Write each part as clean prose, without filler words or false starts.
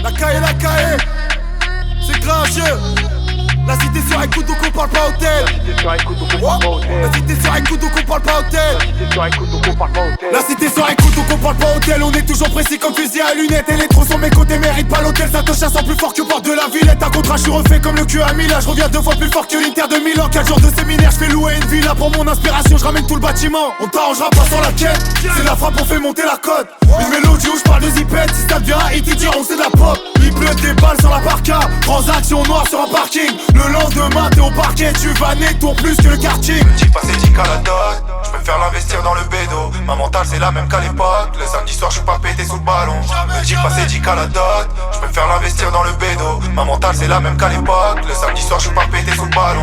La caille, c'est grincheux. La cité sur écoute donc on parle pas hôtel. La cité sur écoute donc on parle pas hôtel. La cité sur écoute donc on parle pas hôtel. On est toujours précis comme fusil à lunettes. Et les trous sur mes côtés méritent pas l'hôtel. Ça te chasse en plus fort que porte de la Villette. Un contrat je suis refait comme le cul à Milan. Je reviens 2 fois plus fort que l'Inter de Milan. 4 jours de séminaire je fais louer une villa. Pour mon inspiration je ramène tout le bâtiment. On t'arrangera pas sans la quête. C'est la frappe on fait monter la cote. Une mélodie où je parle de zipette. Si ça devient un hit ils diront c'est de la pop. Il pleut des balles sur la barca. Transaction noire sur un parking. Le lendemain t'es au parquet. Tu vas tour plus que le quartier. Petit passé dit qu'à la dot. Je préfère l'investir dans le bédo. Ma mentale c'est la même qu'à l'époque. Le samedi soir je suis pas pété sous le ballon. Petit passé dit qu'à la dot. Je préfère l'investir dans le bédo. Ma mentale c'est la même qu'à l'époque. Le samedi soir je suis pas pété sous le ballon.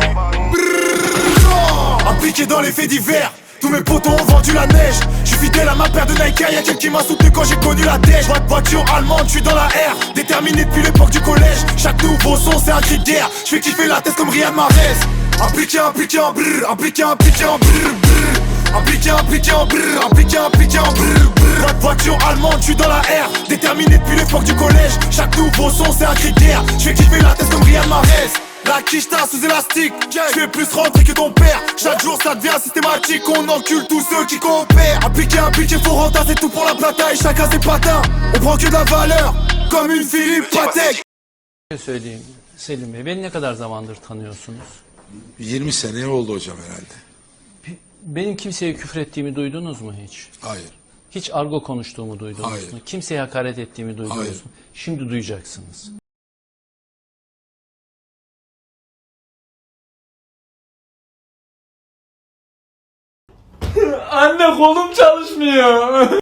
Impliqué dans les faits divers. Tous mes potos ont vendu la neige. J'suis fidèle à ma paire de Nike. Y'a quelqu'un qui m'a soutenu quand j'ai connu la dèche. Voiture allemande, j'suis dans la R. Déterminé depuis l'époque du collège. Chaque nouveau son c'est un cri de guerre. J'fais kiffer la tête comme Riyad Mahrez. Impliqué en brrr. Impliqué en brrr. Impliqué en brrr. Voiture allemande, j'suis dans la R. Déterminé depuis l'époque du collège. Chaque nouveau son c'est un cri de guerre. J'fais kiffer la tête comme Riyad Mahrez. La quicheta sous élastique, j'fais plus rentrer que ton père. Chaque jour ça devient systématique, on encule tous ceux qui coopèrent. Impliqué, faut rentrer, c'est tout pour la plata et chacun ses patins. On prend que de la valeur, comme une Philippe Patek. Söyleyeyim Selim Bey, beni ne kadar zamandır tanıyorsunuz? 20 sene oldu hocam herhalde. Benim kimseye küfür ettiğimi duydunuz mu hiç? Hayır. Hiç argo konuştuğumu duydunuz Hayır. mu? Kimseye hakaret ettiğimi duydunuz Hayır. mu? Şimdi duyacaksınız. Anne kolum çalışmıyor.